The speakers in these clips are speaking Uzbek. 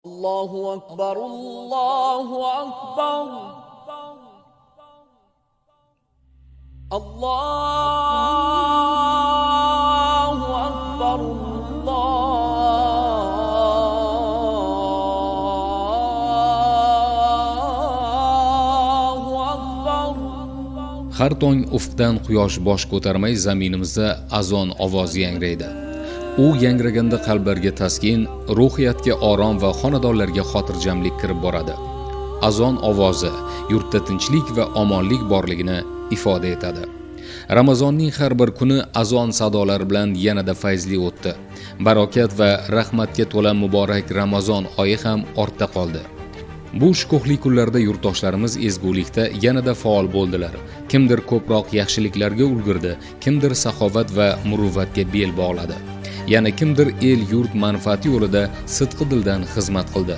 الله أكبر الله أكبر الله أكبر الله أكبر. Har tong ufqdan quyosh bosh ko'tarmay zaminimizda azon ovozi yangraydi. U yangraganda qalblarga taskin, ruhiyatga orom va xonadonlarga xotirjamlik kirib boradi. Azon ovozi yurtda tinchlik va omonlik borligini ifoda etadi. Ramazonning har bir kuni azon sadolari bilan yanada fayzli o'tdi. Barokat va rahmatga to'la muborak Ramazon oyi ham ortda qoldi. Bu shukuhli kunlarda yurtdoshlarimiz ezgulikda yanada faol bo'ldilar. Kimdir ko'proq yaxshiliklarga ulgurdi, kimdir saxovat va muruvvatga bel bog'ladi. Yana kimdir el yurt manfaati yo'lida sidqi dildan xizmat qildi.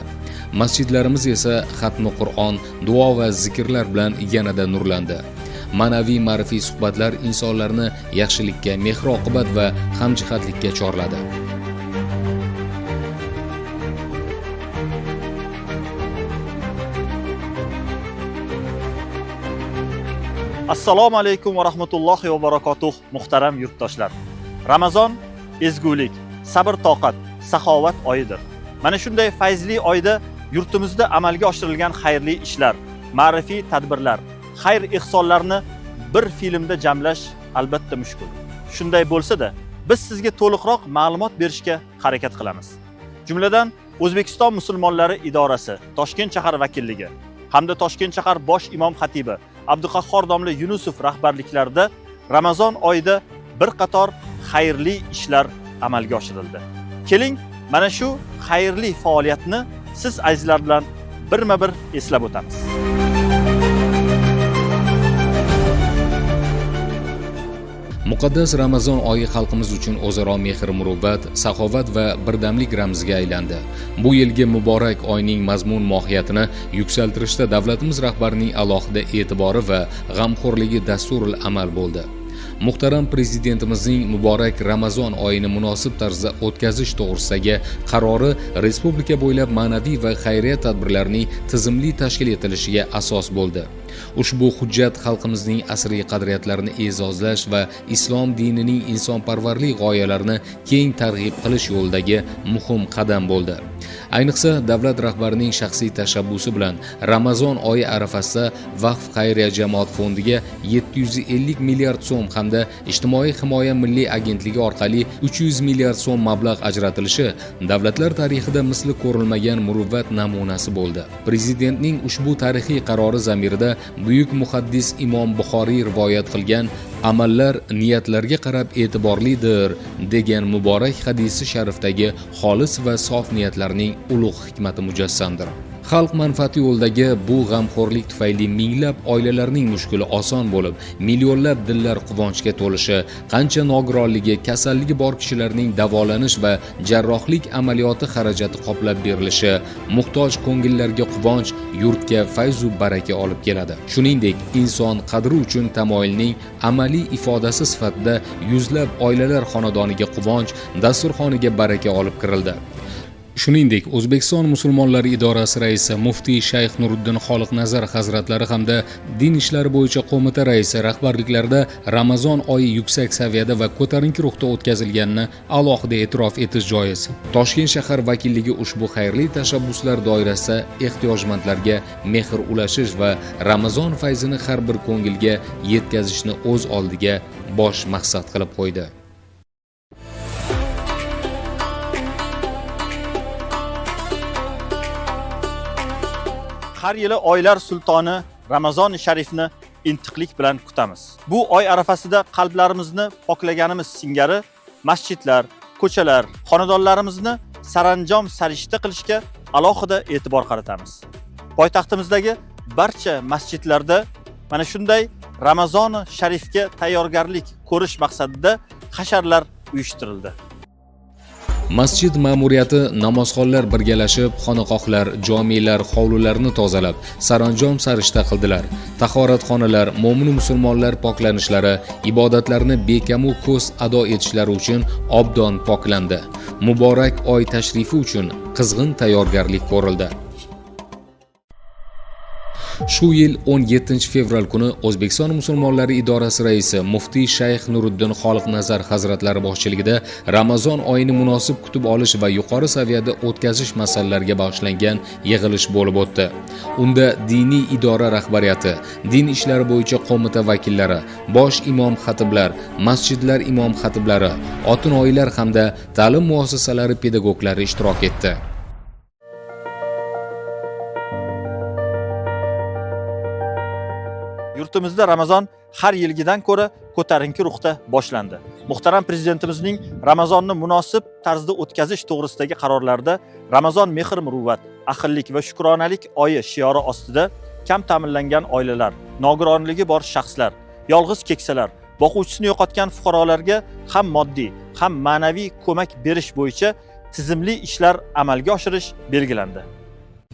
Masjidlarimiz esa xatmi Qur'on, duo va zikrlar bilan yanada nurlandi. Ma'naviy ma'rifiy suhbatlar insonlarni yaxshilikka, mehr-oqibat va hamjihatlikka chorladi. Assalomu alaykum va rahmatullohi va barakatuh, muhtaram yurtdoshlar. Ramazon ezgulik, sabr-toqat, saxovat oyidir. Mana shunday fayzli oyda yurtimizda amalga oshirilgan xayrli ishlar, ma'rifiy tadbirlar, xayr ihsonlarni bir filmda jamlash albatta mushkul. Shunday bo'lsa-da, biz sizga to'liqroq ma'lumot berishga harakat qilamiz. Jumladan, O'zbekiston musulmonlari idorasi, Toshkent shahar vakilligi hamda Toshkent shahar bosh imom xatibi Abduqahhor domla Yunusov rahbarliklarida Ramazon oyida bir qator xayrli ishlar amalga oshirildi. Keling, mana shu xayrli faoliyatni siz azizlar bilan birma-bir eslab o'tamiz. Muqaddas Ramazon oyi xalqimiz uchun o'zaro mehr-muruvvat, saxovat va birdamlik ramziga aylandi. Bu yilgi muborak oyning mazmun mohiyatini yuksaltirishda davlatimiz rahbarining alohida e'tibori va g'amxo'rligi dasturul amal bo'ldi. Muhtaram Prezidentimizning muborak Ramazon oyini munosib tarzda o'tkazish to'g'risidagi qarori respublika bo'ylab ma'naviy va xayriya tadbirlarining tizimli tashkil etilishiga asos bo'ldi. Ushbu hujjat xalqimizning asriy qadriyatlarini e'zozlash va islom dinining insonparvarlik g'oyalarini keng targ'ib qilish yo'lidagi muhim qadam bo'ldi. Ayniqsa davlat rahbarining shaxsiy tashabbusi bilan Ramazon oyi arafasida Vaqf xayriya jamoat fondiga 750 milliard so'm hamda Ijtimoiy himoya milliy agentligi orqali 300 milliard so'm mablag' ajratilishi davlatlar tarixida misli ko'rilmagan muruvvat namunasi bo'ldi. Prezidentning ushbu tarixiy qarori zamirida buyuk muhaddis Imom Buxoriy rivoyat qilgan amallar niyatlarga qarab e'tiborlidir degan muborak hadisi sharifdagi xolis va sof niyatlarning ulug' hikmati mujassamdir. Xalq manfaati yo'lidagi bu g'amxo'rlik tufayli minglab oilalarning mushkuli oson bo'lib, millionlab dillar quvonchga to'lishi, qancha nogironligi, kasalligi bor kishilarning davolanish va jarrohlik amaliyoti xarajati qoplab berilishi, muhtoj ko'ngillarga quvonch, yurtga fayzu baraka olib keladi. Shuningdek, inson qadri uchun tamoyilning amaliy ifodasi sifatida yuzlab oilalar xonadoniga quvonch, dasturxoniga baraka olib kirildi. Shuningdek, O'zbekiston musulmonlari idorasi raisi muftiy Shayx Nuriddin Xoliqnazar hazratlari hamda din ishlari bo'yicha qo'mita raisi rahbarliklarida Ramazon oyi yuksak saviyada va ko'tarinki ruhda o'tkazilganini alohida e'tirof etish joiz. Toshkent shahar vakilligi ushbu xayrli tashabbuslar doirasida ehtiyojmandlarga mehr ulashish va Ramazon fayzini har bir ko'ngilga yetkazishni o'z oldiga bosh maqsad qilib qo'ydi. Har yili oylar sultoni Ramazon sharifni intiqlik bilan kutamiz. Bu oy arafasida qalblarimizni poklaganimiz singari masjidlar, ko'chalar, xonadonlarimizni saranjom sarishta qilishga alohida e'tibor qaratamiz. Poytaxtimizdagi barcha masjidlarda mana shunday Ramazon sharifga tayyorgarlik ko'rish maqsadida hasharlar uyushtirildi. Masjid ma'muriyati namozxonlar birgalashib, xonaqohlar, jomelar, hovlilarni tozalab, saranjom sarishta qildilar. Tahoratxonalar, mo'min musulmonlar poklanishlari, ibodatlarni bekamu ko'z ado etishlari uchun obdon poklandi. Muborak oy tashrifi uchun qizg'in tayyorgarlik ko'rildi. Shu yil 17 fevral kuni O'zbekiston musulmonlari idorasi raisi muftiy Shayx Nuriddin Xoliqnazar hazratlari boshchiligida Ramazon oyini munosib kutib olish va yuqori saviyada o'tkazish masalalariga bag'ishlangan yig'ilish bo'lib o'tdi. Unda diniy idora rahbariyati, din ishlari bo'yicha qo'mita vakillari, bosh imom xatiblar, masjidlar imom xatiblari, otinoyilar hamda ta'lim muassasalari pedagoglari ishtirok etdi. Yurtimizda Ramazon har yilgidan ko'ra ko'tarinki ruhda boshlandi. Muhtaram prezidentimizning Ramazonni munosib tarzda o'tkazish to'g'risidagi qarorlarida Ramazon mehr muruvvat, ahillik va shukronalik oyi shiori ostida kam ta'minlangan oilalar, nogironligi bor shaxslar, yolg'iz keksalar, boquvchisini yo'qotgan fuqarolarga ham moddiy, ham ma'naviy ko'mak berish bo'yicha tizimli ishlar amalga oshirish belgilandi.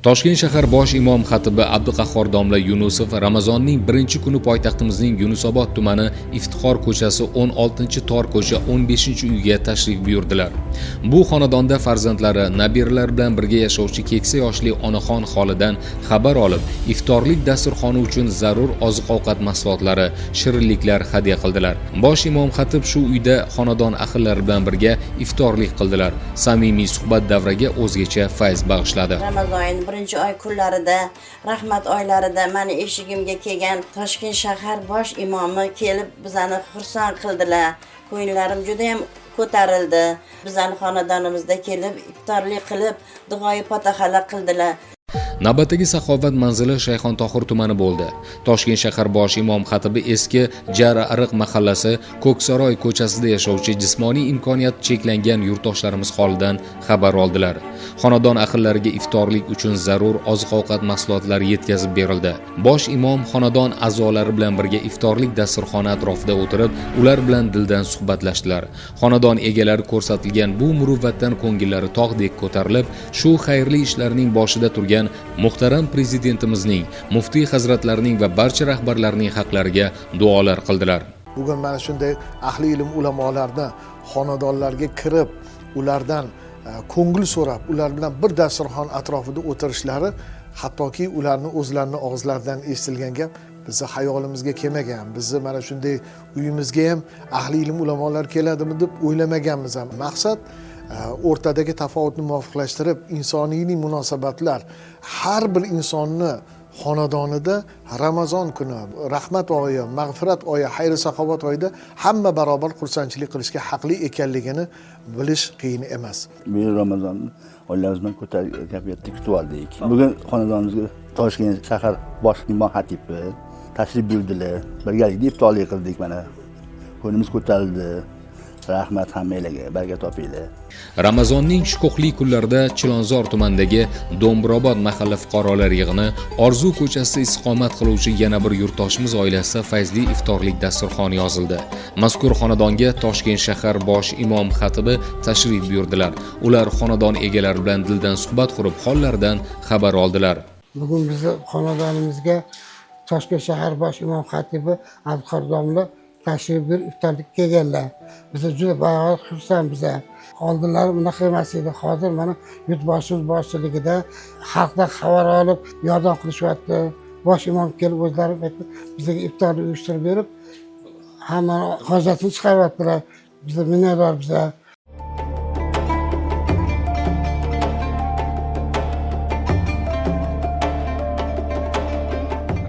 Toshkent shahar bosh imom xatibi Abduqahhor domla Yunusov Ramazonning birinchi kuni poytaxtimizning Yunusobod tumani Iftixor ko'chasi 16-tor ko'cha 15-uyga tashrif buyurdilar. Bu xonadonda farzandlari, nabiralar bilan birga yashovchi keksa yoshli onaxon holidan xabar olib, iftorlik dasturxoni uchun zarur oziq-ovqat mahsulotlari, shirinliklar hadya qildilar. Bosh imom xatib shu uyda xonadon ahillari bilan birga iftorlik qildilar. Samimiy suhbat davraga o'zgacha fayz bag'ishladi. Birinchi oy kunlarida, rahmat oylarida meni eshigimga kelgan Toshkent shahar bosh imomi kelib bizani xursand qildilar. Ko'nglarim juda ham ko'tarildi. Bizani xonadonimizda kelib iftorlik qilib, duoyi fotihalar qildilar. Navbatdagi saxovat manzili Shayxontohur tumani bo'ldi. Toshkent shahar bosh imom xatibi eski Jara Ariq mahallasi Ko'ksaroy ko'chasida yashovchi jismoniy imkoniyati cheklangan yurtdoshlarimiz holidan xabar oldilar. Xonadon ahillariga iftorlik uchun zarur oziq-ovqat mahsulotlari yetkazib berildi. Bosh imom xonadon a'zolari bilan birga iftorlik dasturxoni atrofida o'tirib, ular bilan dildan suhbatlashdilar. Xonadon egalari ko'rsatilgan bu muruvvatdan ko'ngillari tog'dek ko'tarilib, shu xayrli ishlarning boshida turgan muhtaram prezidentimizning, muftiy hazratlarining va barcha rahbarlarning haqlariga duolar qildilar. Bugun mana shunday ahli ilm ulamolarni xonadonlarga kirib, ulardan ko'ngil so'rab, ular bilan bir dasturxon atrofida o'tirishlari, hattoki ularni o'zlarining og'izlaridan eshitilgan gap bizni hayolimizga kelmagan. Bizni mana shunday uyimizga ham ahli ilm ulamolar keladimi deb o'ylamaganmiz ham. Maqsad o'rtadagi tafovutni muvofiqlashtirib, insoniy munosabatlar har bir insonni xonadonida Ramazon kuni, rahmat oyi, mag'firat oyi, xayr saxovat oyida hamma barobar xursandchilik qilishga haqli ekanligini bilish qiyin emas. Bu Ramazon oylarimiz bilan ko'tarib kutib oldik. Bugun xonadonimizga Toshkent shahar bosh imom xatibi tashrif buyurdilar. Birgalikda iftorlik qildik mana. Ko'nglimiz ko'tarildi. Rahmat hammalarga, baraka topinglar. Ramazonning shukuhli kunlarida Chilonzor tumanidagi Do'mbirobod mahalla fuqarolar yig'ini Orzu ko'chasida istiqomat qiluvchi yana bir yurtdoshimiz oilasida fayzli iftorlik dasturxoni yozildi. Mazkur xonadonga Toshkent shahar bosh imom xatibi tashrif buyurdilar. Ular xonadon egalari bilan dildan suhbat qurib, hollaridan xabar oldilar. Bugun bizni xonadonimizga Toshkent shahar bosh imom xatibi Abduqahhor domla tashrif buyurib iftorlikka kelganlar. Biza juda bag'ir xursand biza. Oldinlari bunaqa emas edi. Hozir mana yurtboshimiz boshchiligida xalqdan xabar olib, yordam qilishyapti. Bosh imom kelib o'zlari bizga iftorlik uyushtirib berib, hamma hojatini chiqaryaptilar. Biza minnatdor biza.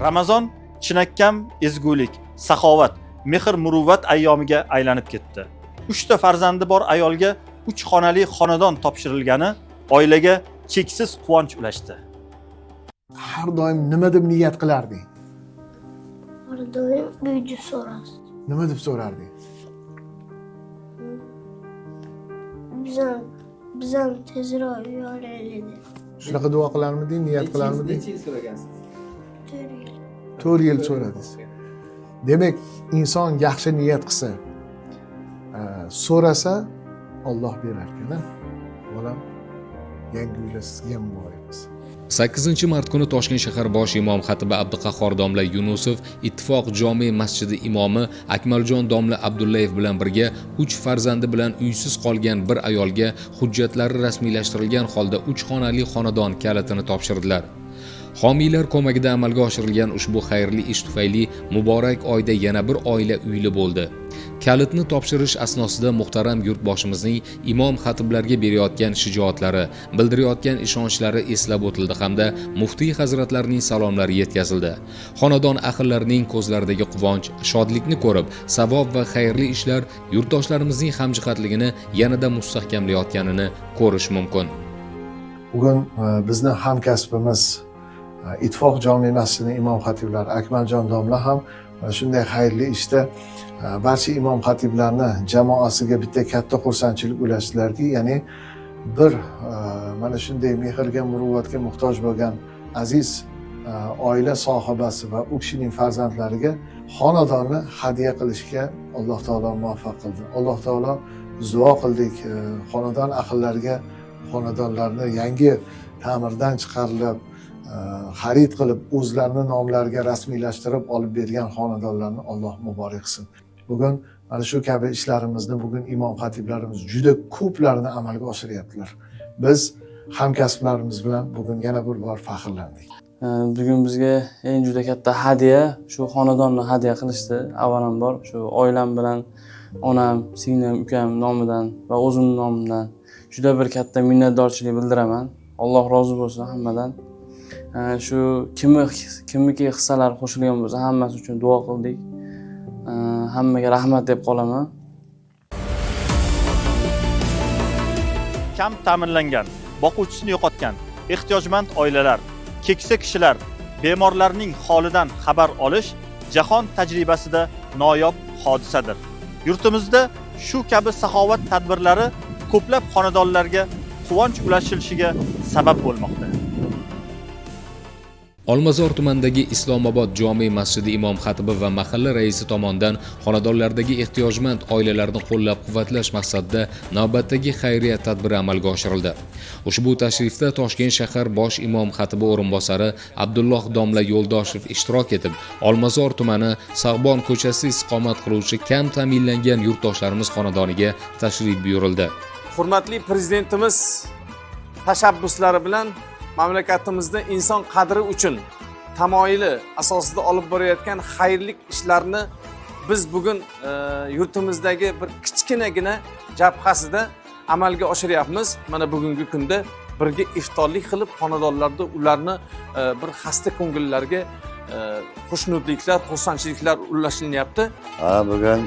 Ramazon chinakam ezgulik, saxovat, mehr muruvvat ayyomiga aylanib ketdi. 3 ta farzandi bor ayolga 3 xonali xonadon topshirilgani oilaga cheksiz quvonch ulashdi. Har doim nima deb niyat qilarding? Har doim uyni so'rardi. Nima deb so'rarding? Bizam tezroq uy olaylik. Shunaqa duo qilarmiding, niyat qilarmiding? Necha yil so'ragansiz? 4 yil so'radingiz. Demak, inson yaxshi niyat qilsa, so'rasa Alloh berar ekan. bolam, yangi uylar sizga ham muborak bo'lsin. 8-mart kuni Toshkent shahar bosh imom xatibi Abduqahhor domla Yunusov Ittifoq jome masjidi imomi Akmaljon domla Abdullayev bilan birga 3 farzandi bilan uysiz qolgan bir ayolga hujjatlari rasmiylashtirilgan holda 3 xonali xonadon kalitini topshirdilar. Homiylar ko'magida amalga oshirilgan ushbu xayrli ish tufayli muborak oyda yana bir oila uyli bo'ldi. Kalitni topshirish asnosida muhtaram yurtboshimizning imom xatiblarga berayotgan shijoatlari, bildirayotgan ishonchlari eslab o'tildi hamda muftiy hazratlarining salomlari yetkazildi. Xonadon ahllarining ko'zlaridagi quvonch, shodlikni ko'rib, savob va xayrli ishlar yurtdoshlarimizning hamjihatligini yanada mustahkamlayotganini ko'rish mumkin. Bugun bizni hamkasbimiz Ittifoq jome masjidining imom xatiblari Akmaljon domla ham shunday xayrli ishda barcha imom xatiblarni jamoasiga bitta katta xursandchilik ulashdilarki, ya'ni bir mana shunday mehrga, muruvvatga muhtoj bo'lgan aziz oila sohibasi va u kishining farzandlariga xonadonni hadya qilishga Alloh taolo muvaffaq qildi. Alloh taolo duo qildik, xonadon ahllariga xonadonlarni yangi ta'mirdan chiqarilib, xarid qilib o'zlarini nomlariga rasmiylashtirib olib bergan xonadonlarni Alloh muborak qilsin. Bugun mana shu kabi ishlarimizni bugun imom xatiblarimiz juda ko'plarini amalga oshiryaptilar. Biz hamkasblarimiz bilan bugun yana bir bor faxrlandik. Bugun bizga eng juda katta hadya shu xonadonni hadya qilishdi. Avvalambor shu oilam bilan onam, singlim, ukam nomidan va o'zim nomimdan juda bir katta minnatdorchilik bildiraman. Alloh rozi bo'lsin hammadan. Shu kimniki hissalar qo'shilgan bo'lsa hammasi uchun duo qildik. Hammaga rahmat deb qolaman. Kam ta'minlangan, boquvchisini yo'qotgan, ehtiyojmand oilalar, keksa kishilar, bemorlarning holidan xabar olish jahon tajribasida noyob hodisadir. Yurtimizda shu kabi saxovat tadbirlari ko'plab xonadonlarga quvonch ulashilishiga sabab bo'lmoqda. Olmazor tumanidagi Islomobod jome masjidi imom xatibi va mahalla raisi tomonidan xonadonlardagi ehtiyojmand oilalarni qo'llab-quvvatlash maqsadida navbatdagi xayriya tadbiri amalga oshirildi. Ushbu tashrifda Toshkent shahar bosh imom xatibi o'rinbosari Abdulloh domla Yo'ldoshev ishtirok etib, Olmazor tumani Sag'bon ko'chasida istiqomat qiluvchi kam ta'minlangan yurtdoshlarimiz xonadoniga tashrif buyurildi. Hurmatli prezidentimiz tashabbuslari bilan mamlakatimizda inson qadri uchun tamoyili asosida olib borayotgan xayrlik ishlarni biz bugun yurtimizdagi bir kichkinagina jabhasida amalga oshiryapmiz. Mana bugungi kunda birga iftorlik qilib xonadonlarda ularni bir xasta ko'ngillarga xushnuqliklar, xursandchiliklar ulashinyapti. Bugun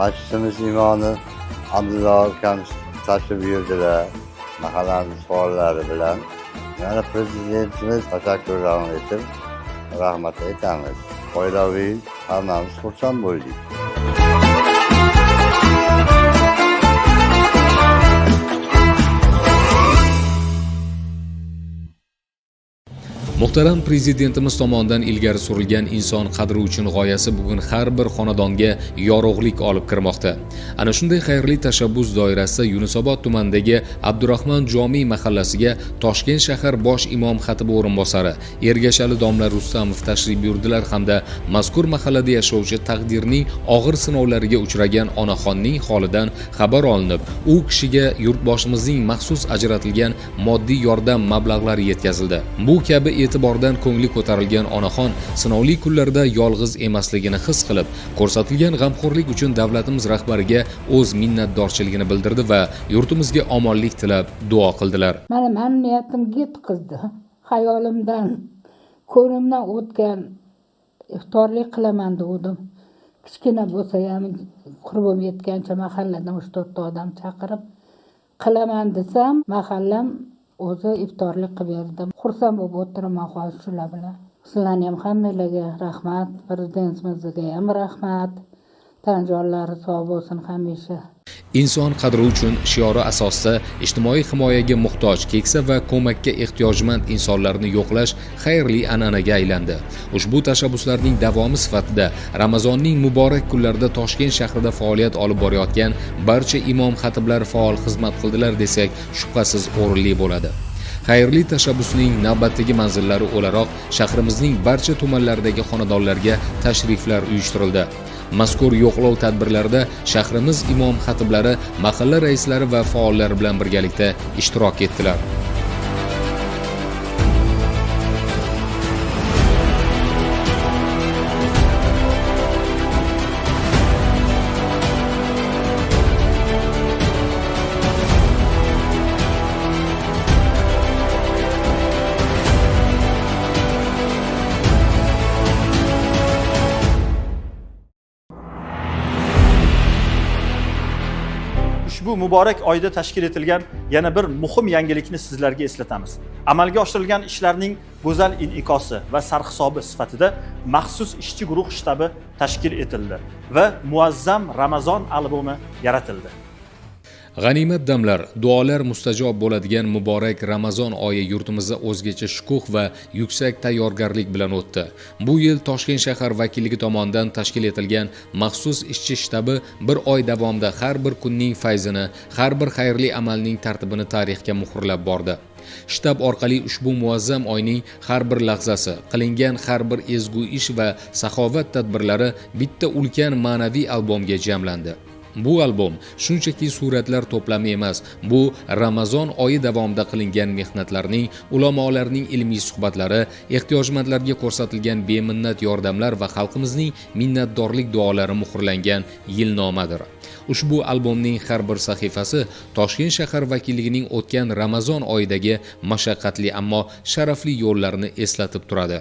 masjidimiz imomi Abdulloh akamiz tashrif buyurdilar mahallamiz faollari bilan. Yani prezidentimiz tashakkurlarni etib rahmat aytamiz. Oilaviy hammamiz xursand bo'ldik. Muhtaram prezidentimiz tomonidan ilgari surilgan inson qadri uchun g'oyasi bugun har bir xonadonga yorug'lik olib kirmoqda. Ana shunday xayrli tashabbus doirasida Yunusobod tumanidagi Abdurahmon jome mahallasiga Toshkent shahar bosh imom xatibi o'rinbosari Ergashali domla Rustamov tashrif buyurdilar hamda mazkur mahallada yashovchi taqdirning og'ir sinovlariga uchragan onaxonning holidan xabar olinib, u kishiga yurtboshimizning maxsus ajratilgan moddiy yordam mablag'lari yetkazildi. Bu kabi e'tibordan ko'ngli ko'tarilgan onaxon sinovli kunlarda yolg'iz emasligini his qilib, ko'rsatilgan g'amxo'rlik uchun davlatimiz rahbariga o'z minnatdorchiligini bildirdi va yurtimizga omonlik tilab duo qildilar. Mana niyatimga yetkazdi. Xayolimdan, ko'nglimdan o'tgan iftorlik qilaman dedim. Kichkina bo'lsa ham qurbim yetgancha mahalladan 3-4 ta odam chaqirib qilaman desam, mahallam o'zi iftorlik qilib berdi. Xursand bo'lib o'tiraman hozir shular bilan. Sizlarga ham hammalarga rahmat, prezidentimizga ham rahmat, tan jonlari sog' bo'lsin hamisha. Inson qadri uchun shiori asosida ijtimoiy himoyaga muhtoj, keksa va ko'makka ehtiyojmand insonlarni yo'qlash xayrli an'anaga aylandi. Ushbu tashabbuslarning davomi sifatida Ramazonning muborak kunlarida Toshkent shahrida faoliyat olib borayotgan barcha imom xatiblar faol xizmat qildilar desak, shubhasiz o'rinli bo'ladi. Xayrli tashabbusning navbatdagi manzillari o'laroq shahrimizning barcha tumanlaridagi xonadonlarga tashriflar uyushtirildi. Mazkur yo'qlov tadbirlarida shahrimiz imom xatiblari, mahalla raislari va faollar bilan birgalikda ishtirok etdilar. Ushbu muborak oyda tashkil etilgan yana bir muhim yangilikni sizlarga eslatamiz. Amalga oshirilgan ishlarning go'zal in'ikosi va sarhisobi sifatida maxsus ishchi guruh shtabi tashkil etildi va muazzam Ramazon albomi yaratildi. G'animat damlar, duolar mustajob bo'ladigan muborak Ramazon oyi yurtimizda o'zgacha shukuh va yuksak tayyorgarlik bilan o'tdi. Bu yil Toshkent shahar vakilligi tomonidan tashkil etilgan maxsus ishchi shtabi bir oy davomida har bir kunning fayzini, har bir xayrli amalning tartibini tarixga muhrlab bordi. Shtab orqali ushbu muazzam oyning har bir lahzasi, qilingan har bir ezgu ish va saxovat tadbirlari bitta ulkan ma'naviy albomga jamlandi. Bu albom shunchaki suratlar to'plami emas, bu Ramazon oyi davomida qilingan mehnatlarning, ulamolarning ilmiy suhbatlari, ehtiyojmandlarga ko'rsatilgan beminnat yordamlar va xalqimizning minnatdorlik duolari muhrlangan yilnomadir. Ushbu albomning har bir sahifasi Toshkent shahar vakilligining o'tgan Ramazon oyidagi mashaqqatli ammo sharafli yo'llarini eslatib turadi.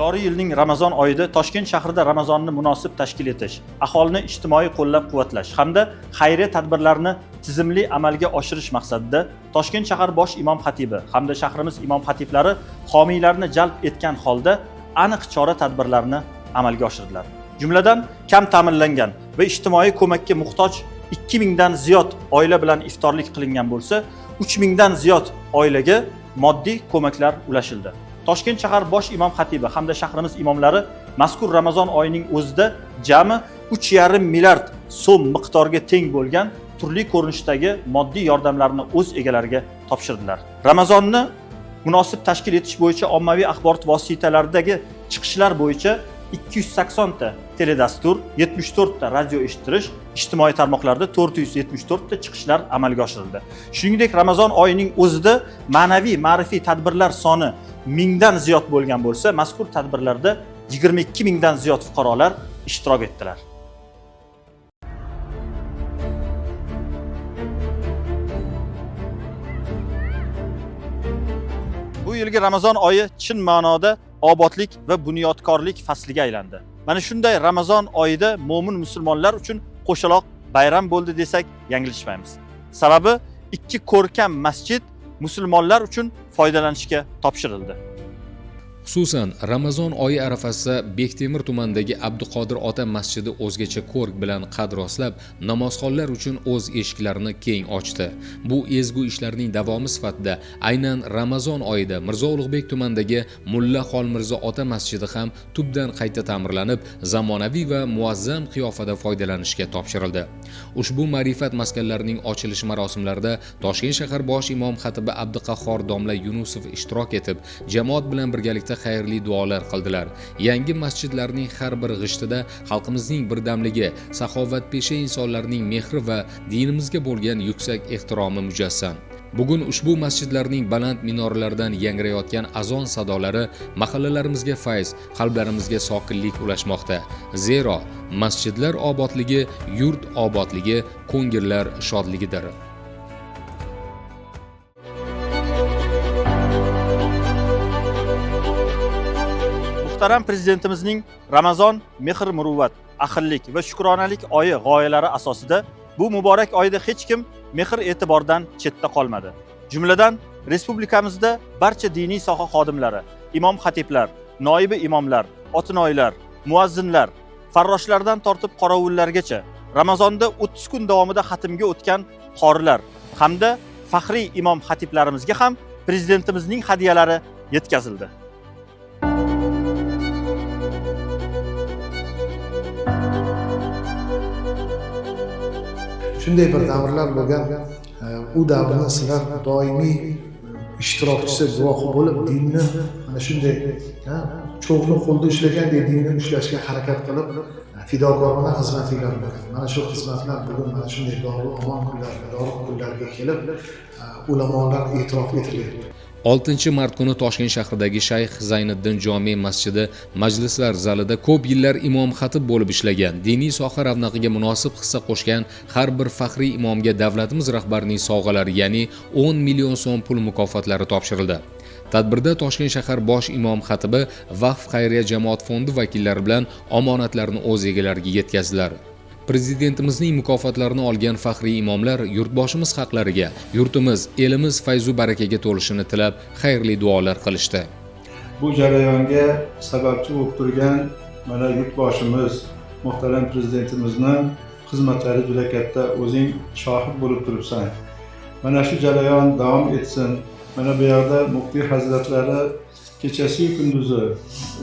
Joriy yilning Ramazon oyida Toshkent shahrida Ramazonni munosib tashkil etish, aholini ijtimoiy qo'llab-quvvatlash hamda xayriya tadbirlarini tizimli amalga oshirish maqsadida Toshkent shahar bosh imom xatibi hamda shahrimiz imom xatiblari homiylarni jalb etgan holda aniq chora-tadbirlarni amalga oshirdilar. Jumladan, kam ta'minlangan va ijtimoiy ko'makka muhtoj 2000 dan ziyod oila bilan iftorlik qilingan bo'lsa, 3000 dan ziyod oilaga moddiy ko'maklar ulashildi. Toshkent shahar bosh imom xatibi hamda shahrimiz imomlari mazkur Ramazon oyining o'zida jami 3,5 milliard so'm miqdorga teng bo'lgan turli ko'rinishdagi moddiy yordamlarni o'z egalariga topshirdilar. Ramazonni munosib tashkil etish bo'yicha ommaviy axborot vositalaridagi chiqishlar bo'yicha 280 ta teledastur, 74 ta radio eshittirish, ijtimoiy tarmoqlarda 474 ta chiqishlar amalga oshirildi. Shuningdek, Ramazon oyining o'zida ma'naviy, ma'rifiy tadbirlar soni 1000 dan ziyod bo'lgan bo'lsa, mazkur tadbirlarda 22 mingdan ziyod fuqarolar ishtirok etdilar. Bu yilgi Ramazon oyi chin ma'noda obodlik va bunyodkorlik fasliga aylandi. Mana shunday Ramazon oyida mo'min musulmonlar uchun qo'shaloq bayram bo'ldi desak, yanglishmaymiz. Sababi ikki ko'rkam masjid musulmonlar uchun foydalanishga topshirildi. Xususan, Ramazon oyi arafasida Bektemir tumanidagi Abduqodir ota masjidi o'zgacha ko'rk bilan qad rostlab, namozxonlar uchun o'z eshiklarini keng ochdi. Bu ezgu ishlarning davomi sifatida aynan Ramazon oyida Mirzo Ulug'bek tumanidagi Mulla Xolmirzo ota masjidi ham tubdan qayta ta'mirlanib, zamonaviy va muazzam qiyofada foydalanishga topshirildi. Ushbu ma'rifat maskanlarining ochilish marosimlarida Toshkent shahar bosh imom xatibi Abduqahhor domla Yunusov ishtirok etib, jamoat bilan birgalikda xayrli duolar qildilar. Yangi masjidlarning har bir g'ishtida xalqimizning birdamligi, saxovatpesha insonlarning mehri va dinimizga bo'lgan yuksak ehtiromi mujassam. Bugun ushbu masjidlarning baland minoralaridan yangrayotgan azon sadolari mahallalarimizga fayz, qalblarimizga sokinlik ulashmoqda. Zero, masjidlar obodligi, yurt obodligi, ko'ngillar shodligidir. Muhtaram Prezidentimizning Ramazon mehr muruvvat, ahillik va shukronalik oyi g'oyalari asosida bu muborak oyda hech kim mehr e'tibordan chetda qolmadi. Jumladan respublikamizda barcha diniy soha xodimlari, imom xatiblar, noibi imomlar, otinoylar, muazzinlar, farroshlardan tortib qorovullargacha Ramazonda 30 kun davomida xatmga o'tgan qorilar hamda faxriy imom xatiblarimizga ham prezidentimizning hadyalari yetkazildi. Shunday bir davrlar bo'lgan, u davrni sizlar doimiy ishtirokchisi, guvohi bo'lib, dinni mana shunday cho'g'ni qo'lda ushlagandek dinni ushlashga harakat qilib, fidokorona xizmatlar bo'lgan. Mana shu xizmatlar bugun mana shunday omon kunlarga, dorug' kunlarga kelib, ulamolar e'tirof etilyapti. 6-mart kuni Toshkent shahridagi Shayx Zayniddin jome masjidi majlislar zalida ko'p yillar imom xatib bo'lib ishlagan, diniy soha ravnaqiga munosib hissa qo'shgan har bir faxriy imomga davlatimiz rahbarining sovg'alari, ya'ni 10 million so'm pul mukofotlari topshirildi. Tadbirda Toshkent shahar bosh imom xatibi Vaqf xayriya jamoat fondi vakillari bilan omonatlarni o'z egalariga yetkazdilar. Prezidentimizning mukofotlarini olgan faxriy imomlar yurtboshimiz haqlariga, yurtimiz, elimiz fayzu barakaga to'lishini tilab, xayrli duolar qilishdi. Bu jarayonga sababchi bo'lib turgan mana yurtboshimiz, muhtaram prezidentimizning xizmatlari juda katta, o'zing shohid bo'lib turibsan. Mana shu jarayon davom etsin. Mana bu yerda muftiy hazratlari kechasi kunduzi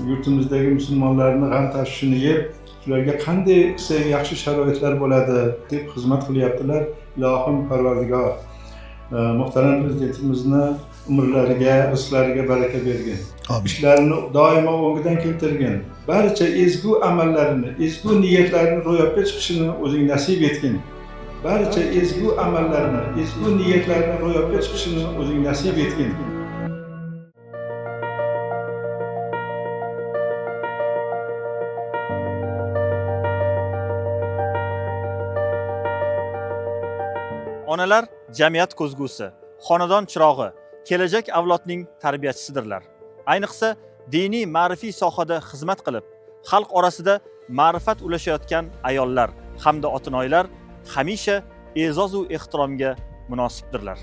yurtimizdagi musulmonlarning g'am tashvishini yeb, ularga qanday qilsa yaxshi sharoitlar bo'ladi deb xizmat qilyaptilar. Ilohim Parvardigor muhtaram prezidentimizni umrlariga, rizqlariga baraka bergin. Ishlarini doimo o'ngidan keltirgin. Barcha ezgu amallarini, ezgu niyatlarini ro'yobga chiqishini o'zing nasib etgin. Barcha ezgu amallarini, ezgu niyatlarini ro'yobga chiqishini o'zing nasib etgin. Onalar jamiyat ko'zgusi, xonadon chirog'i, kelajak avlodning tarbiyachisidirlar. Ayniqsa diniy ma'rifiy sohada xizmat qilib, xalq orasida ma'rifat ulashayotgan ayollar hamda otinoylar hamisha e'zoz va ehtiromga munosibdirlar.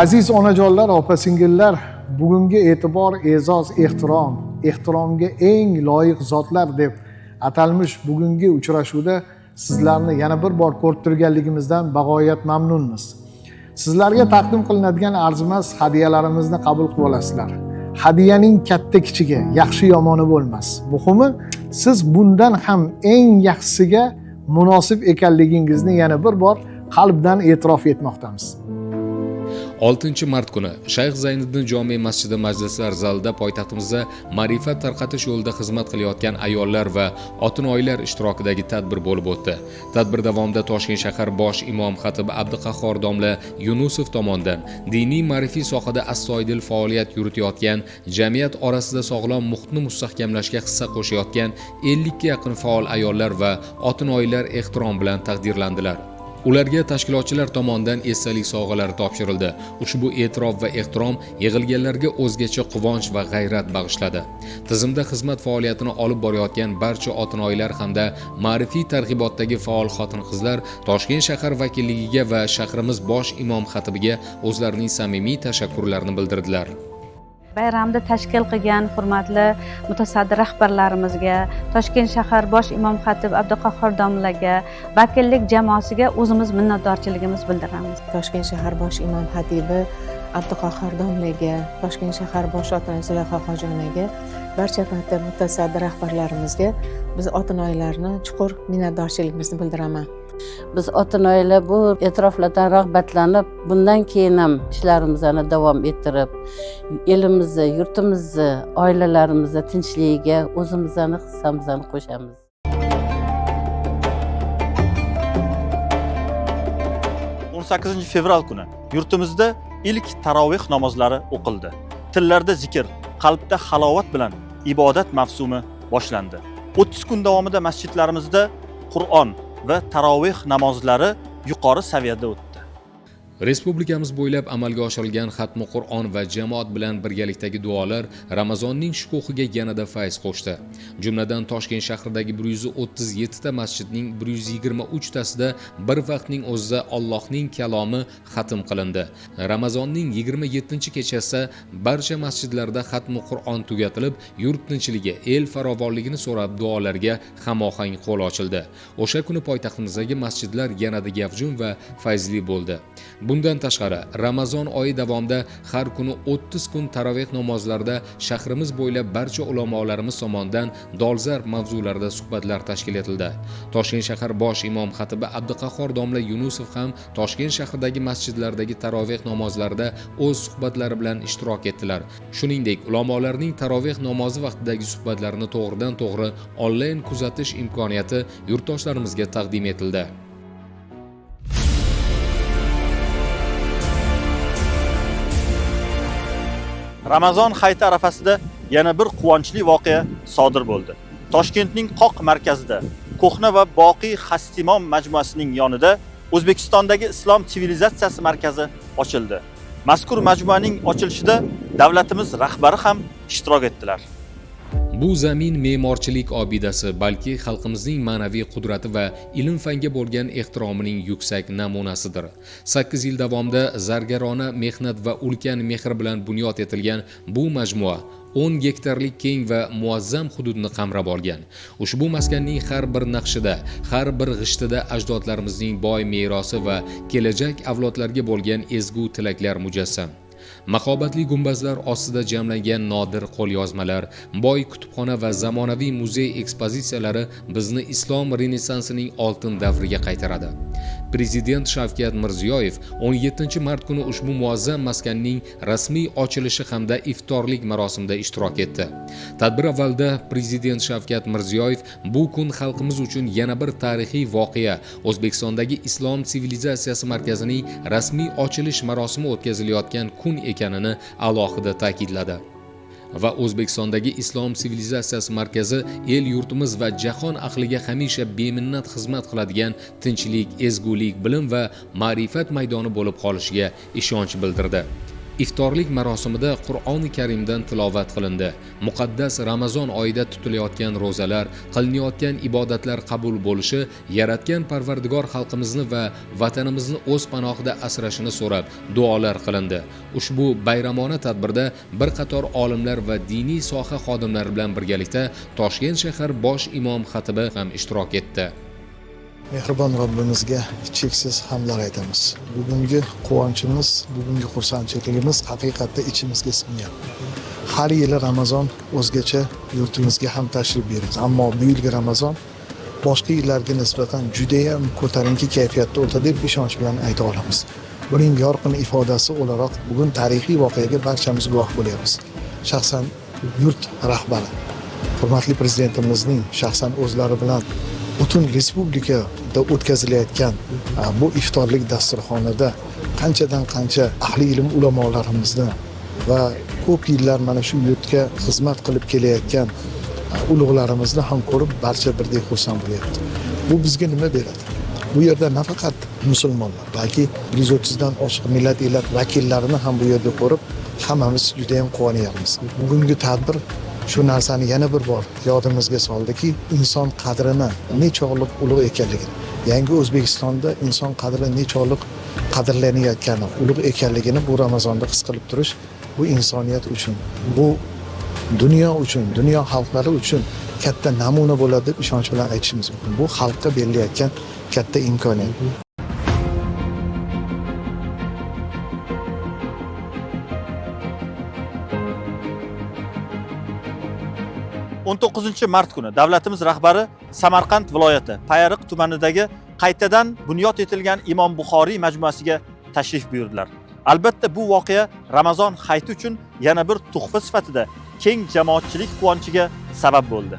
Aziz onajonlar, opa-singillar, bugungi e'tibor, e'zoz, ehtiromga eng loyiq zotlar deb atalmish bugungi uchrashuvda sizlarni yana bir bor ko'rib turganligimizdan bag'oyat mamnunmiz. Sizlarga taqdim qilinadigan arzimas hadiyalarimizni qabul qilib olasizlar. Hadiyaning katta kichigi, yaxshi yomoni bo'lmas. Muhimi, siz bundan ham eng yaxshisiga munosib ekanligingizni yana bir bor qalbdan e'tirof etmoqdamiz. 6-mart kuni Shayx Zayniddin jome masjidi majlislar zalida poytaxtimizda ma'rifat tarqatish yo'lida xizmat qilayotgan ayollar va otinoylar ishtirokidagi tadbir bo'lib o'tdi. Tadbir davomida Toshkent shahar bosh imom xatibi Abduqahhor domla Yunusov tomonidan diniy ma'rifiy sohada astoydil faoliyat yuritayotgan, jamiyat orasida sog'lom muhitni mustahkamlashga hissa qo'shayotgan 50 ga yaqin faol ayollar va otinoylar ehtirom bilan taqdirlandilar. Ularga tashkilotchilar tomonidan esdalik sovg'alari topshirildi. Ushbu e'tirof va ehtirom yig'ilganlarga o'zgacha quvonch va g'ayrat bag'ishladi. Tizimda xizmat faoliyatini olib borayotgan barcha otinoylar hamda ma'rifiy targ'ibotdagi faol xotin-qizlar Toshkent shahar vakilligiga va shahrimiz bosh imom xatibiga o'zlarining samimiy tashakkurlarini bildirdilar. Bayramda tashkil qilgan hurmatli mutasaddi rahbarlarimizga, Toshkent shahar bosh imom xatib Abduqahhor domlaga, vakillik jamoasiga o'zimiz minnatdorchiligimiz bildiramiz. Toshkent shahar bosh imom xatibi Abduqahhor domlaga, Toshkent shahar bosh otinoyi Zulayho xojonaga, barcha mutasaddi rahbarlarimizga biz otinoylarni chuqur minnatdorchiligimizni bildiraman. Biz otinoylar bu e'tiroflardan rag'batlanib, bundan keyin ham ishlarimizni davom ettirib, elimizni, yurtimizni, oilalarimizni tinchligiga o'zimizni hissamizni qo'shamiz. 18 fevral kuni yurtimizda ilk taroveh namozlari o'qildi. Tillarda zikr, qalbda halovat bilan ibodat mavsumi boshlandi. 30 kun davomida masjidlarimizda Qur'on va taroveh namozlari yuqori saviyada o'tdi. Respublikamiz bo'ylab amalga oshirilgan xatmi Qur'on va jamoat bilan birgalikdagi duolar Ramazonning shukuhiga yanada fayz qo'shdi. Jumladan Toshkent shahridagi 137 ta masjidning 123 tasida bir vaqtning o'zida Allohning kalomi xatm qilindi. Ramazonning 27-kechasida barcha masjidlarda xatmi Qur'on tugatilib, yurt tinchligi, el farovonligini so'rab duolarga hamohang qo'l ochildi. O'sha kuni poytaxtimizdagi masjidlar yanada gavjum va fayzli bo'ldi. Bundan tashqari, Ramazon oyi davomida har kuni 30 kun taroveh namozlarida shahrimiz bo'ylab barcha ulamolarimiz tomonidan dolzarb mavzularda suhbatlar tashkil etildi. Toshkent shahar bosh imom xatibi Abduqahhor domla Yunusov ham Toshkent shahridagi masjidlardagi taroveh namozlarida o'z suhbatlari bilan ishtirok etdilar. Shuningdek, ulamolarning taroveh namozi vaqtidagi suhbatlarini to'g'ridan-to'g'ri onlayn kuzatish imkoniyati yurtdoshlarimizga taqdim etildi. Ramazon hayiti arafasida yana bir quvonchli voqea sodir bo'ldi. Toshkentning Qoq markazida ko'hna va boqiy Hastimom majmuasining yonida O'zbekistondagi Islom sivilizatsiyasi markazi ochildi. Mazkur majmuaning ochilishida davlatimiz rahbari ham ishtirok etdilar. Bu zamin me'morchilik obidasi, balki xalqimizning ma'naviy qudrati va ilm-fanga bo'lgan ehtiromining yuksak namunasidir. 8 yil davomida zargarona mehnat va ulkan mehr bilan bunyod etilgan bu majmua 10 gektarlik keng va muazzam hududni qamrab olgan. Ushbu maskanning har bir naqshida, har bir g'ishtida ajdodlarimizning boy merosi va kelajak avlodlarga bo'lgan ezgu tilaklar mujassam. Maqobatli gumbazlar ostida jamlangan nodir qo'lyozmalar, boy kutubxona va zamonaviy muzey ekspozitsiyalari bizni islom renessansining oltin davriga qaytaradi. Prezident Shavkat Mirziyoyev 17-mart kuni ushbu muazzam maskanning rasmiy ochilishi hamda iftorlik marosimida ishtirok etdi. Tadbir avvalida Prezident Shavkat Mirziyoyev bu kun xalqimiz uchun yana bir tarixiy voqea, O'zbekistondagi Islom sivilizatsiyasi markazining rasmiy ochilish marosimi o'tkazilayotgan kun ekanini alohida ta'kidladi. Va O'zbekistondagi Islom sivilizatsiyasi markazi el yurtimiz va jahon ahliga hamisha beminnat xizmat qiladigan tinchlik, ezgulik, bilim va ma'rifat maydoni bo'lib qolishiga ishonch bildirdi. Iftorlik marosimida Qur'oni Karimdan tilovat qilindi. Muqaddas Ramazon oyida tutilayotgan ro'zalar, qilinayotgan ibodatlar qabul bo'lishi, yaratgan Parvardigor xalqimizni va vatanimizni o'z panohida asrashini so'rab duolar qilindi. Ushbu bayramona tadbirda bir qator olimlar va diniy soha xodimlari bilan birgalikda Toshkent shahar bosh imom xatibi ham ishtirok etdi. Mehribon Robbimizga cheksiz hamdlar aytamiz. Bugungi quvonchimiz, bugungi xursandchiligimiz haqiqatda ichimizga singgan. Har yili Ramazon o'zgacha yurtimizga ham tashrif buyuradi. Ammo bu yilgi Ramazon boshqa yillarga nisbatan juda ham ko'tarinki kayfiyatda o'tadi deb ishonch bilan ayta olamiz. Buning yorqin ifodasi o'laroq bugun tarixiy voqeaga barchamiz guvoh bo'lyapmiz. Shaxsan yurt rahbari, hurmatli prezidentimizning shaxsan o'zlari bilan butun respublikada o'tkazilayotgan bu iftorlik dasturxonida qanchadan qancha ahli ilm ulamolarimizni va ko'p yillar mana shu yurtga xizmat qilib kelayotgan ulug'larimizni ham ko'rib barcha birdek xursand bo'lyapti. Bu bizga nima beradi? Bu yerda nafaqat musulmonlar, balki 130 dan oshiq millat elat vakillarini ham bu yerda ko'rib hammamiz juda ham quvyapmiz. Bugungi tadbir shu narsani yana bir bor yodimizga soldiki, inson qadrini nechog'liq ulug' ekanligini, yangi O'zbekistonda inson qadri nechog'liq qadrlanayotgani, ulug' ekanligini bu Ramazonda his qilib turish, bu insoniyat uchun, bu dunyo uchun, dunyo xalqlari uchun katta namuna bo'ladi deb ishonch bilan aytishimiz mumkin. Bu xalqqa berilayotgan katta imkoniyat. On 9-mart kuni davlatimiz rahbari Samarqand viloyati Payariq tumanidagi qaytadan bunyod etilgan Imom Buxoriy majmuasiga tashrif buyurdilar. Albatta bu voqea Ramazon hayiti uchun yana bir tuhfa sifatida keng jamoatchilik quvonchiga sabab bo'ldi.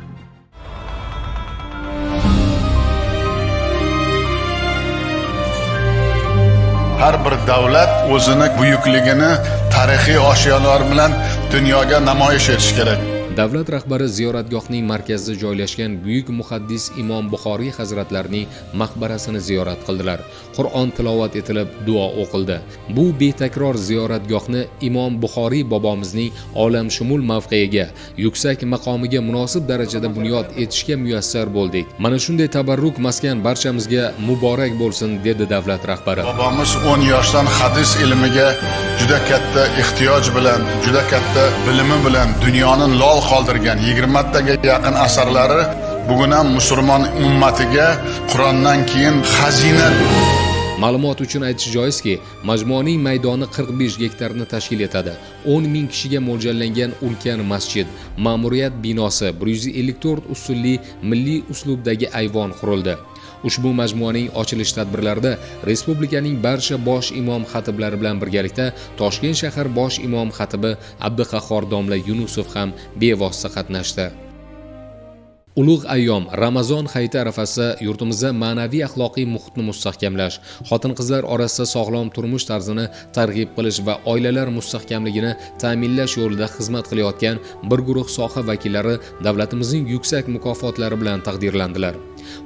Har bir davlat o'zini buyukligini tarixiy ashyolar bilan dunyoga namoyish etish kerak. Davlat rahbari ziyoratgohning markazida joylashgan buyuk muhaddis Imom Buxoriy hazratlarining maqbarasini ziyorat qildilar. Qur'on tilovat etilib, duo o'qildi. Bu betakror ziyoratgohni Imom Buxoriy bobomizning olamshumul mavqeiga, yuksak maqomiga munosib darajada bunyod etishga muyassar bo'ldik. Mana shunday tabarruk maskan barchamizga muborak bo'lsin, dedi davlat rahbari. Bobomiz 10 yoshdan hadis ilmiga juda katta ehtiyoj bilan, juda katta bilimi bilan dunyoni lol qoldirgan 20 taga yaqin asarlari bugun ham musulmon ummatiga Qur'ondan keyin xazina. Ma'lumot uchun aytish joizki, majmuaning maydoni 45 gektarni tashkil etadi. 10 ming kishiga mo'ljallangan ulkan masjid, ma'muriyat binosi, 154 usulli milliy uslubdagi ayvon qurildi. Ushbu majmuaning ochilish tadbirlarida respublikaning barcha bosh imom xatiblari bilan birgalikda Toshkent shahar bosh imom xatibi Abduqahhor domla Yunusov ham bevosita qatnashdi. Ulug' ayyom Ramazon hayiti arafasida yurtimizda ma'naviy axloqiy muhitni mustahkamlash, xotin-qizlar orasida sog'lom turmush tarzini targ'ib qilish va oilalar mustahkamligini ta'minlash yo'lida xizmat qilayotgan bir guruh soha vakillari davlatimizning yuksak mukofotlari bilan taqdirlandilar.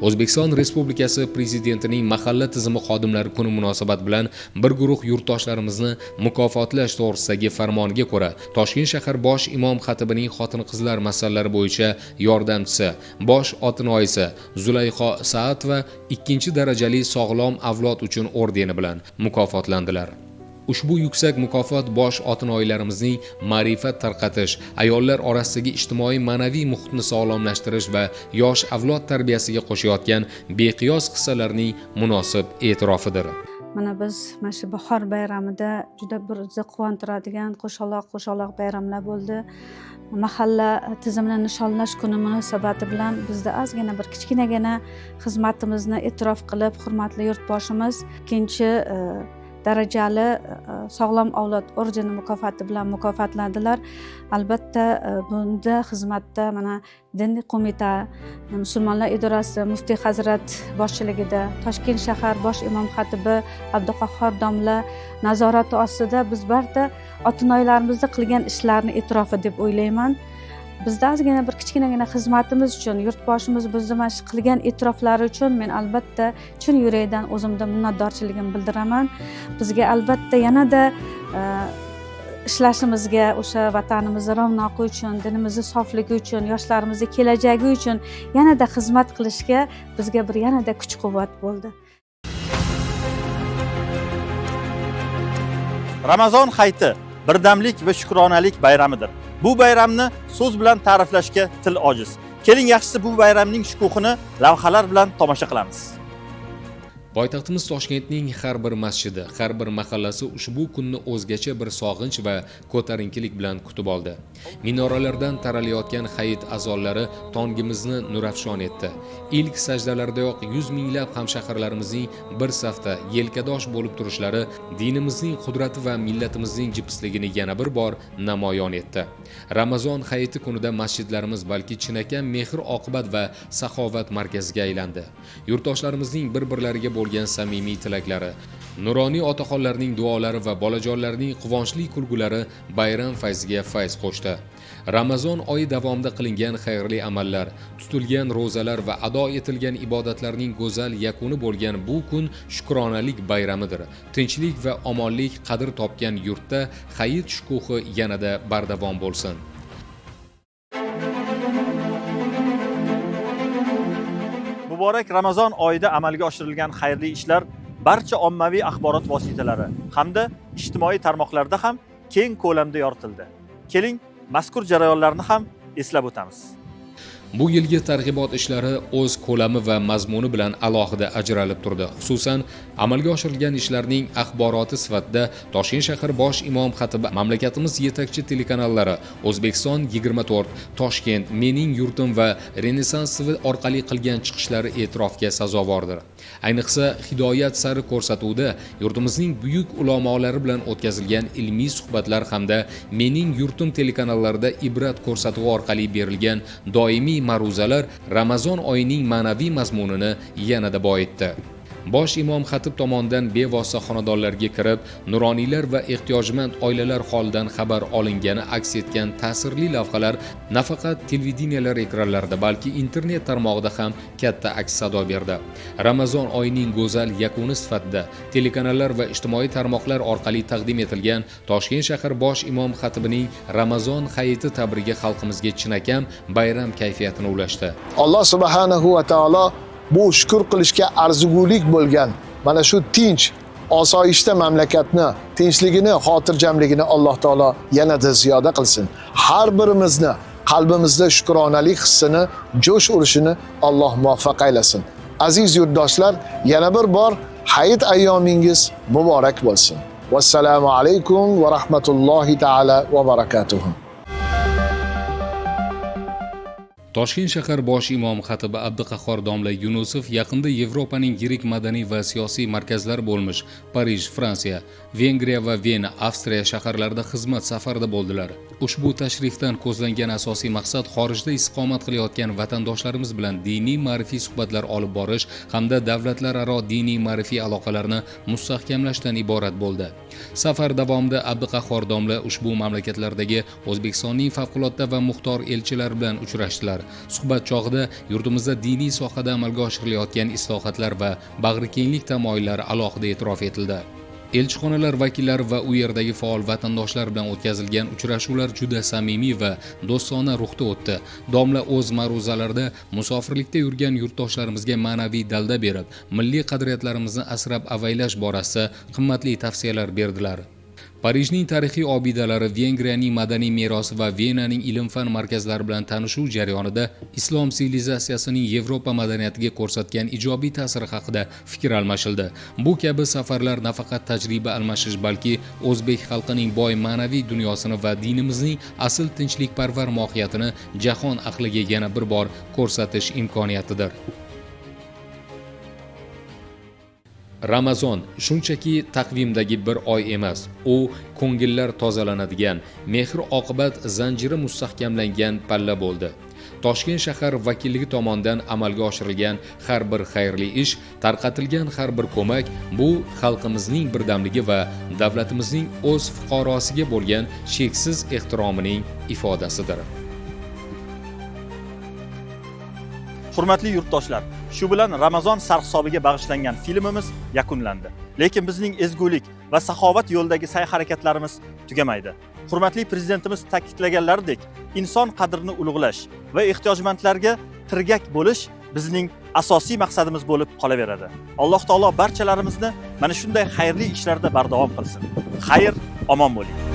O'zbekiston Respublikasi Prezidentining mahalla tizimi xodimlari kuni munosabati bilan bir guruh yurtdoshlarimizni mukofotlash to'g'risidagi farmoniga ko'ra, Toshkent shahar bosh imom xatibining xotin-qizlar masalalari bo'yicha yordamchisi, bosh otinoyisi Zulayxo Saatova 2 darajali sog'lom avlod uchun ordeni bilan mukofotlandilar. Ushbu yuksak mukofot bosh otinoyilarimizning ma'rifat tarqatish, ayollar orasidagi ijtimoiy ma'naviy muhitni sog'lomlashtirish va yosh avlod tarbiyasiga qo'shayotgan beqiyos hissalarning munosib e'tirofidir. Mana biz mana shu bahor bayramida juda bir quvontiradigan qo'shaloq bayramlar bo'ldi. Mahalla tizimini nishonlash kuni munosabati bilan bizda ozgina bir kichkinagina xizmatimizni e'tirof qilib, hurmatli yurtboshimiz 2-darajali sog'lom avlod ordeni mukofoti bilan mukofotlandilar. Albatta bunda xizmatda mana diniy qo'mita, musulmonlar idorasi muftiy hazrat boshchiligida Toshkent shahar bosh imom xatibi Abduqahhor domla nazorati ostida biz barcha otinoylarimizda qilgan ishlarni e'tirofi deb o'ylayman. Bizda ozgina bir kichkinagina xizmatimiz uchun yurtboshimiz bizni mana shu qilgan e'tiroflari uchun men albatta chin yurakdan o'zimda minnatdorchiligimni bildiraman. Bizga albatta yanada ishlashimizga, o'sha vatanimizni ravnoqi uchun, dinimizni sofligi uchun, yoshlarimizni kelajagi uchun yanada xizmat qilishga bizga bir yanada kuch-quvvat bo'ldi. Ramazon hayiti birdamlik va shukronalik bayramidir. Bu bayramni so'z bilan ta'riflashga til ojiz. Keling yaxshisi bu bayramning shukuhini lavhalar bilan tomosha qilamiz. Poytaxtimiz Toshkentning har bir masjidi, har bir mahallasi ushbu kunni o'zgacha bir sog'inch va ko'tarinkilik bilan kutib oldi. Minoralardan taralayotgan hayit azonlari tongimizni nurafshon etdi. Ilk sajdalardayoq 100 minglab hamshaharlarimizning bir safda yelkadosh bo'lib turishlari dinimizning qudrati va millatimizning jipsligini yana bir bor namoyon etdi. Ramazon hayiti kunida masjidlarimiz balki chinakam mehr-oqibat va saxovat markaziga aylandi. Yurtdoshlarimizning bir-birlariga bo'lgan samimiy tilaklari, nuroniy otaxonlarning duolari va bolajonlarning quvonchli kulgulari bayram fayziga fayz qo'shdi. Ramazon oyi davomida qilingan xayrli amallar, tutilgan ro'zalar va ado etilgan ibodatlarning go'zal yakuni bo'lgan bu kun shukronalik bayramidir. Tinchlik va omonlik qadr topgan yurtda hayit shukuhi yanada bardavom bo'lsin. Muborak Ramazon oyida amalga oshirilgan xayrli ishlar barcha ommaviy axborot vositalari hamda ijtimoiy tarmoqlarda ham keng ko'lamda yoritildi. Keling, mazkur jarayonlarni ham eslab o'tamiz. Bu yilgi targ'ibot ishlari o'z ko'lami va mazmuni bilan alohida ajralib turdi. Xususan, amalga oshirilgan ishlarning axboroti sifatida Toshkent shahar bosh imom xatibi mamlakatimiz yetakchi telekanallari O'zbekiston 24, Toshkent, Mening yurtim va Renessans TV orqali qilgan chiqishlari e'tirofga sazovordir. Ayniqsa, Hidoyat sari ko'rsatuvda yurtimizning buyuk ulamolari bilan o'tkazilgan ilmiy suhbatlar hamda Mening yurtim telekanallarida ibrat ko'rsatuvi orqali berilgan doimiy ma'ruzalar Ramazon oyining ma'naviy mazmunini yanada boyitdi. Bosh imom xatib tomonidan bevosita xonadonlarga kirib, nuroniylar va ehtiyojmand oilalar holidan xabar olingani aks etgan ta'sirli lavhalar nafaqat televideniyalar ekranlarida, balki internet tarmog'ida ham katta aks sado berdi. Ramazon oyining go'zal yakuni sifatida telekanallar va ijtimoiy tarmoqlar orqali taqdim etilgan Toshkent shahar bosh imom xatibining Ramazon hayiti tabrigi xalqimizga chinakam bayram kayfiyatini ulashdi. Alloh subhanahu va taolo bu shukr qilishga arzigulik bo'lgan mana shu tinch, osoyishta mamlakatni, tinchligini, xotirjamligini Alloh taolo yanada ziyoda qilsin. Har birimizni qalbimizda shukronalik hissini jo'sh urishini Alloh muvaffaq aylasin. Aziz yurtdoshlar, yana bir bor hayit ayyomingiz muborak bo'lsin. Vassalomu alaykum va rahmatullohi taala va barakatuh. Toshkent shahar bosh imom xatibi Abduqahhor domla Yunusov yaqinda Yevropaning yirik madaniy va siyosiy markazlari bo'lmish Parij, Fransiya, Vengriya va Vena, Avstriya shaharlarida xizmat safarida bo'ldilar. Ushbu tashrifdan ko'zlangan asosiy maqsad xorijda istiqomat qilayotgan vatandoshlarimiz bilan diniy ma'rifiy suhbatlar olib borish hamda davlatlararo diniy ma'rifiy aloqalarni mustahkamlashdan iborat bo'ldi. Safar davomida Abduqahhor domla ushbu mamlakatlardagi O'zbekistonning favqulodda va muxtor elchilari bilan uchrashdilar. Suhbat chog'ida yurtimizda diniy sohada amalga oshirilayotgan islohotlar va bag'rikenglik tamoyillari alohida e'tirof etildi. Elchixonalar vakillari va u yerdagi faol vatandoshlar bilan o'tkazilgan uchrashuvlar juda samimiy va do'stona ruhda o'tdi. Domla o'z ma'ruzalarida musofirlikda yurgan yurtdoshlarimizga ma'naviy dalda berib, milliy qadriyatlarimizni asrab-avaylash borasida qimmatli tavsiyalar berdilar. Parijning tarixiy obidalari, Vengriyaning madaniy merosi va Venaning ilm-fan markazlari bilan tanishuv jarayonida islom sivilizatsiyasining Yevropa madaniyatiga ko'rsatgan ijobiy ta'siri haqida fikr almashildi. Bu kabi safarlar nafaqat tajriba almashish, balki o'zbek xalqining boy ma'naviy dunyosini va dinimizning asl tinchlikparvar mohiyatini jahon ahliga yana bir bor ko'rsatish imkoniyatidir. Ramazon shunchaki taqvimdagi bir oy emas, u ko'ngillar tozalanadigan, mehr-oqibat zanjiri mustahkamlangan palla bo'ldi. Toshkent shahar vakilligi tomonidan amalga oshirilgan har bir xayrli ish, tarqatilgan har bir ko'mak bu xalqimizning birdamligi va davlatimizning o'z fuqarosiga bo'lgan cheksiz ehtiromining ifodasidir. Hurmatli yurtdoshlar, shu bilan Ramazon sarhisobiga bag'ishlangan filmimiz yakunlandi. Lekin bizning ezgulik va saxovat yo'lidagi sa'y-harakatlarimiz tugamaydi. Hurmatli prezidentimiz ta'kidlaganlaridek, inson qadrini ulug'lash va ehtiyojmandlarga tirgak bo'lish bizning asosiy maqsadimiz bo'lib qolaveradi. Alloh taolo barchalarimizni mana shunday xayrli ishlarda bardavom qilsin. Xayr, omon bo'ling.